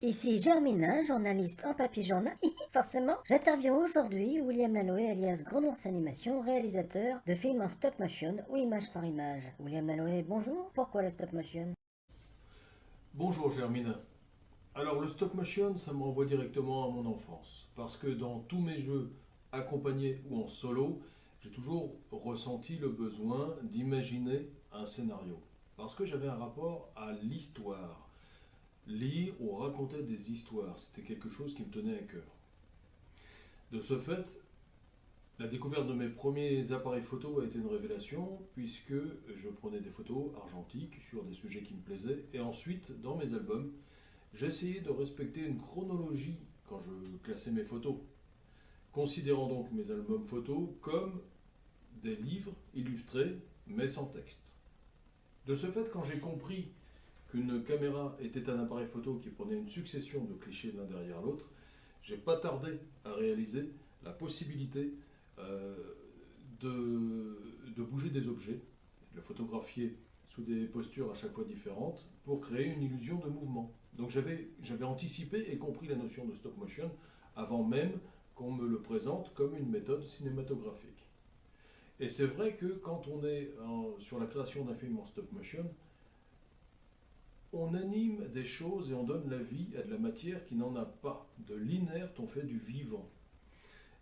Ici Germina, journaliste en papier journal. Forcément, j'interviewe aujourd'hui William Laloé alias Grand Ours Animation, réalisateur de films en stop motion ou image par image. William Laloé, bonjour. Pourquoi le stop motion? Bonjour Germine. Alors le stop motion, ça me renvoie directement à mon enfance. Parce que dans tous mes jeux, accompagnés ou en solo, j'ai toujours ressenti le besoin d'imaginer un scénario. Parce que j'avais un rapport à l'histoire. Lire ou raconter des histoires, c'était quelque chose qui me tenait à cœur. De ce fait, la découverte de mes premiers appareils photo a été une révélation, puisque je prenais des photos argentiques sur des sujets qui me plaisaient, et ensuite, dans mes albums, j'ai essayé de respecter une chronologie quand je classais mes photos, considérant donc mes albums photos comme des livres illustrés mais sans texte. De ce fait, quand j'ai compris qu'une caméra était un appareil photo qui prenait une succession de clichés l'un derrière l'autre, j'ai pas tardé à réaliser la possibilité euh, de bouger des objets, de le photographier sous des postures à chaque fois différentes pour créer une illusion de mouvement. Donc j'avais anticipé et compris la notion de stop motion avant même qu'on me le présente comme une méthode cinématographique. Et c'est vrai que quand on est sur la création d'un film en stop motion, on anime des choses et on donne la vie à de la matière qui n'en a pas. De l'inerte, on fait du vivant.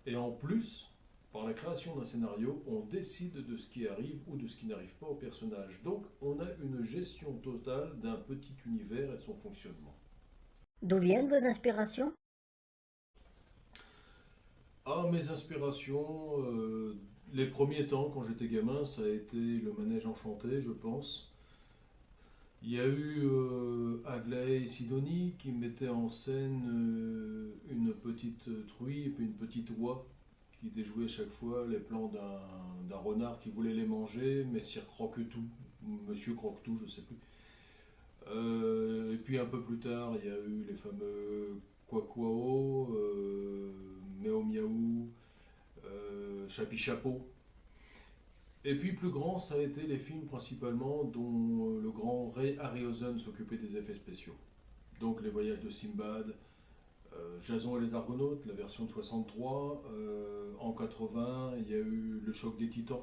Et en plus, par la création d'un scénario, on décide de ce qui arrive ou de ce qui n'arrive pas au personnage. Donc, on a une gestion totale d'un petit univers et de son fonctionnement. D'où viennent vos inspirations? Ah, mes inspirations, les premiers temps, quand j'étais gamin, ça a été le manège enchanté, je pense. Il y a eu Aglaé et Sidonie qui mettaient en scène une petite truie et puis une petite oie qui déjouait chaque fois les plans d'un renard qui voulait les manger, Messire Croque-tout, Monsieur Croque-tout, je ne sais plus. Et puis un peu plus tard, il y a eu les fameux Quaquao, Méo Miaou, Chapi Chapeau. Et puis plus grand, ça a été les films principalement dont le grand Ray Harryhausen s'occupait des effets spéciaux. Donc les voyages de Simbad, Jason et les Argonautes, la version de 63. En 80, il y a eu le choc des titans,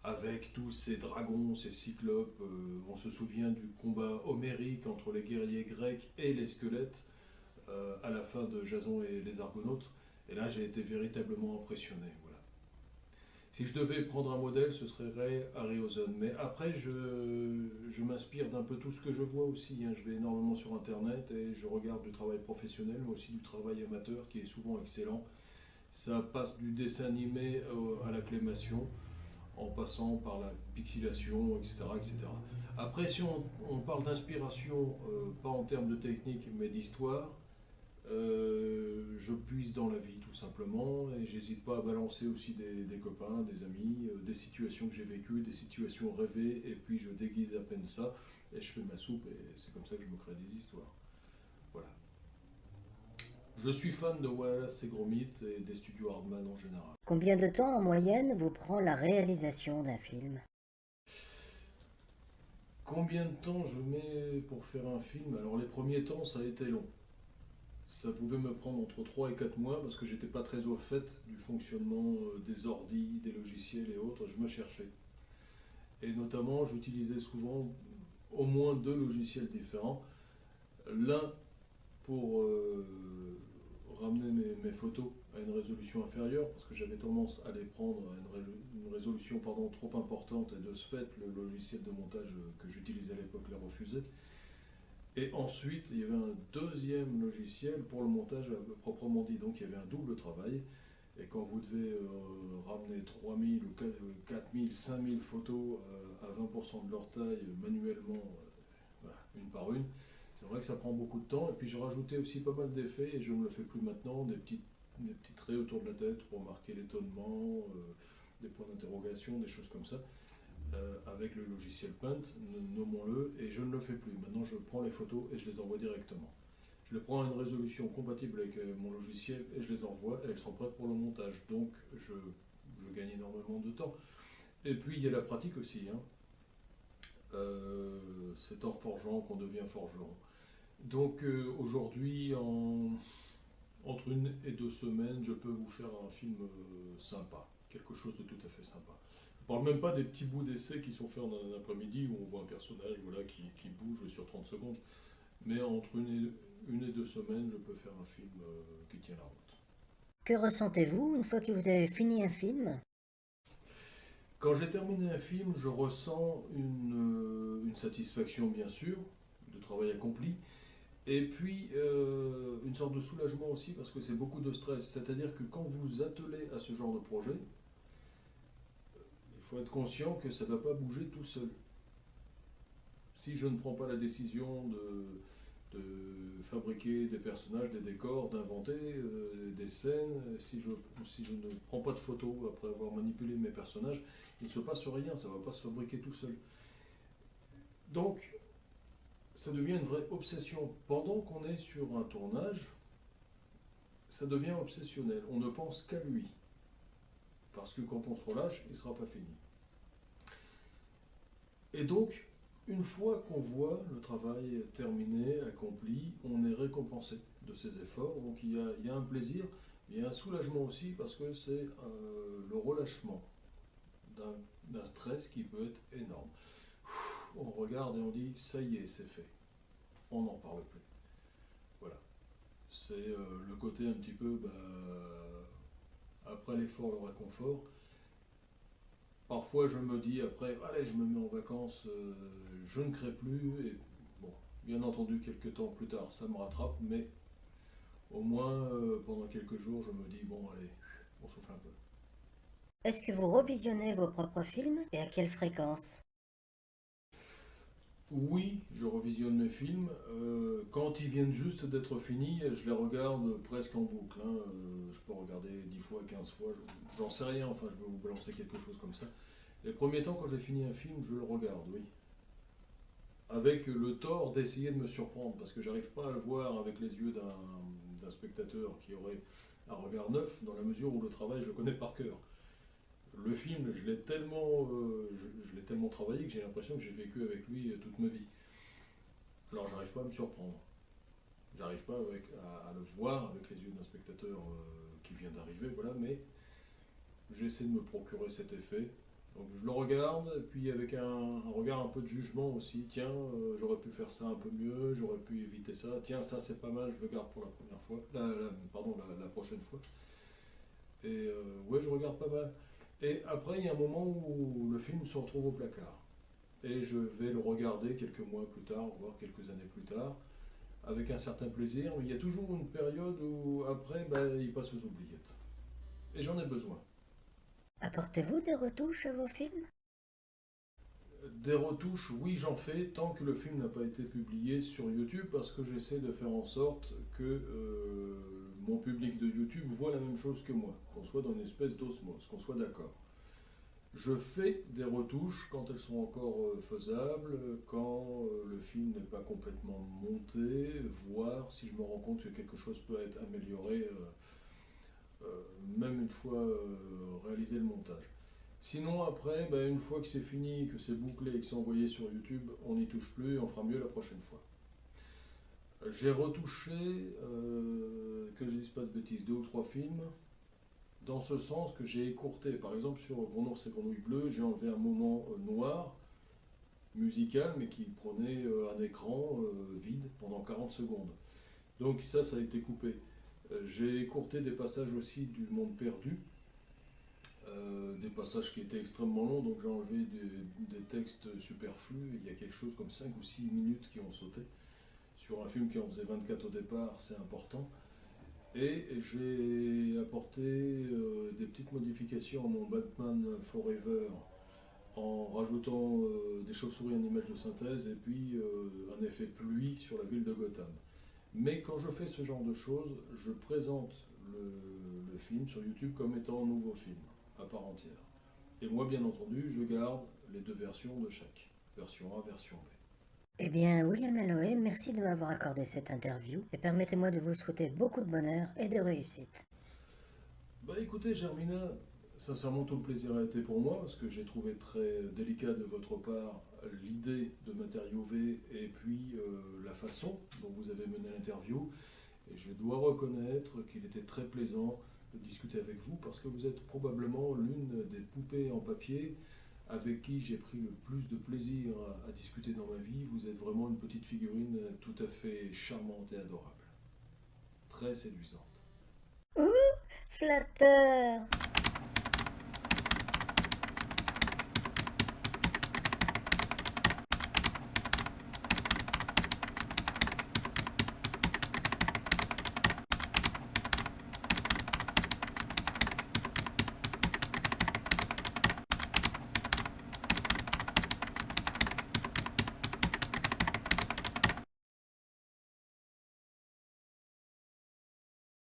avec tous ces dragons, ces cyclopes. On se souvient du combat homérique entre les guerriers grecs et les squelettes à la fin de Jason et les Argonautes. Et là, j'ai été véritablement impressionné. Voilà. Si je devais prendre un modèle, ce serait Ray Harryhausen. Mais après, je m'inspire d'un peu tout ce que je vois aussi, hein. Je vais énormément sur Internet et je regarde du travail professionnel, mais aussi du travail amateur qui est souvent excellent. Ça passe du dessin animé à la clémation, en passant par la pixelation, etc. etc. Après, si on parle d'inspiration, pas en termes de technique, mais d'histoire, je puise dans la vie tout simplement et j'hésite pas à balancer aussi des copains, des amis, des situations que j'ai vécues, des situations rêvées et puis je déguise à peine ça et je fais ma soupe et c'est comme ça que je me crée des histoires. Voilà. Je suis fan de Wallace et Gromit et des studios Hardman en général. Combien de temps en moyenne vous prend la réalisation d'un film? Combien de temps je mets pour faire un film? Alors les premiers temps ça a été long. Ça pouvait me prendre entre 3 et 4 mois parce que j'étais pas très au fait du fonctionnement des ordis, des logiciels et autres, je me cherchais. Et notamment, j'utilisais souvent au moins deux logiciels différents. L'un pour ramener mes photos à une résolution inférieure, parce que j'avais tendance à les prendre à une résolution trop importante, et de ce fait, le logiciel de montage que j'utilisais à l'époque les refusait. Et ensuite, il y avait un deuxième logiciel pour le montage proprement dit. Donc il y avait un double travail. Et quand vous devez ramener 3000 ou 4000, 5000 photos à 20% de leur taille manuellement, voilà, une par une, c'est vrai que ça prend beaucoup de temps. Et puis j'ai rajouté aussi pas mal d'effets et je ne le fais plus maintenant, des petits traits autour de la tête pour marquer l'étonnement, des points d'interrogation, des choses comme ça avec le logiciel Paint, nommons-le, et je ne le fais plus. Maintenant, je prends les photos et je les envoie directement. Je les prends à une résolution compatible avec mon logiciel et je les envoie et elles sont prêtes pour le montage. Donc, je gagne énormément de temps. Et puis, il y a la pratique aussi, hein. C'est en forgeant qu'on devient forgeron. Donc aujourd'hui, entre 1 et 2 semaines, je peux vous faire un film sympa, quelque chose de tout à fait sympa. Je parle même pas des petits bouts d'essai qui sont faits en un après-midi où on voit un personnage voilà, qui bouge sur 30 secondes. Mais entre 1 et 2 semaines, je peux faire un film qui tient la route. Que ressentez-vous une fois que vous avez fini un film? Quand j'ai terminé un film, je ressens une satisfaction, bien sûr, de travail accompli, et puis une sorte de soulagement aussi, parce que c'est beaucoup de stress. C'est-à-dire que quand vous vous attelez à ce genre de projet, il faut être conscient que ça ne va pas bouger tout seul. Si je ne prends pas la décision de fabriquer des personnages, des décors, d'inventer des scènes, si je ne prends pas de photos après avoir manipulé mes personnages, il ne se passe rien, ça ne va pas se fabriquer tout seul. Donc, ça devient une vraie obsession. Pendant qu'on est sur un tournage, ça devient obsessionnel. On ne pense qu'à lui. Parce que quand on se relâche, il ne sera pas fini. Et donc, une fois qu'on voit le travail terminé, accompli, on est récompensé de ses efforts. Donc il y a un plaisir, mais il y a un soulagement aussi parce que c'est le relâchement d'un stress qui peut être énorme. On regarde et on dit ça y est, c'est fait. On n'en parle plus. Voilà. C'est le côté un petit peu, après l'effort, le réconfort. Parfois, je me dis après, allez, je me mets en vacances, je ne crée plus. Et bon, bien entendu, quelques temps plus tard, ça me rattrape, mais au moins pendant quelques jours, je me dis, bon, allez, on souffle un peu. Est-ce que vous revisionnez vos propres films et à quelle fréquence? Oui, je revisionne mes films. Quand ils viennent juste d'être finis, je les regarde presque en boucle, hein. Je peux regarder 10 fois, 15 fois, j'en sais rien, enfin, je vais vous balancer quelque chose comme ça. Les premiers temps, quand j'ai fini un film, je le regarde, oui. Avec le tort d'essayer de me surprendre, parce que j'arrive pas à le voir avec les yeux d'un spectateur qui aurait un regard neuf, dans la mesure où le travail, je le connais par cœur. Le film, je l'ai tellement travaillé que j'ai l'impression que j'ai vécu avec lui toute ma vie. Alors j'arrive pas à me surprendre. J'arrive pas à le voir avec les yeux d'un spectateur qui vient d'arriver, voilà, mais j'essaie de me procurer cet effet. Donc je le regarde, et puis avec un regard un peu de jugement aussi. Tiens, j'aurais pu faire ça un peu mieux, j'aurais pu éviter ça. Tiens, ça c'est pas mal, je le garde pour la première fois. Pardon, la prochaine fois. Et ouais, je regarde pas mal. Et après, il y a un moment où le film se retrouve au placard. Et je vais le regarder quelques mois plus tard, voire quelques années plus tard, avec un certain plaisir. Mais il y a toujours une période où après, il passe aux oubliettes. Et j'en ai besoin. Apportez-vous des retouches à vos films? Des retouches, oui, j'en fais tant que le film n'a pas été publié sur YouTube parce que j'essaie de faire en sorte que mon public de YouTube voit la même chose que moi, qu'on soit dans une espèce d'osmose, qu'on soit d'accord. Je fais des retouches quand elles sont encore faisables, quand le film n'est pas complètement monté, voir si je me rends compte que quelque chose peut être amélioré, même une fois réalisé le montage. Sinon, après, une fois que c'est fini, que c'est bouclé et que c'est envoyé sur YouTube, on n'y touche plus et on fera mieux la prochaine fois. J'ai retouché, que je ne dise pas de bêtises, 2 ou 3 films, dans ce sens que j'ai écourté. Par exemple, sur Grenouille et Grenouille Bleue, j'ai enlevé un moment noir, musical, mais qui prenait un écran vide pendant 40 secondes. Donc ça a été coupé. J'ai écourté des passages aussi du Monde Perdu, des passages qui étaient extrêmement longs, donc j'ai enlevé des textes superflus. Il y a quelque chose comme 5 ou 6 minutes qui ont sauté. Sur un film qui en faisait 24 au départ, c'est important. Et j'ai apporté des petites modifications à mon Batman Forever en rajoutant des chauves-souris en image de synthèse et puis un effet pluie sur la ville de Gotham. Mais quand je fais ce genre de choses, je présente le film sur YouTube comme étant un nouveau film, à part entière. Et moi, bien entendu, je garde les 2 versions de chaque. Version A, version B. Eh bien, William Laloé, merci de m'avoir accordé cette interview et permettez-moi de vous souhaiter beaucoup de bonheur et de réussite. Écoutez, Germina, Sincèrement, tout le plaisir a été pour moi parce que j'ai trouvé très délicat de votre part l'idée de m'interviewer et puis la façon dont vous avez mené l'interview. Et je dois reconnaître qu'il était très plaisant de discuter avec vous parce que vous êtes probablement l'une des poupées en papier avec qui j'ai pris le plus de plaisir à discuter dans ma vie. Vous êtes vraiment une petite figurine tout à fait charmante et adorable. Très séduisante. Ouh, flatteur.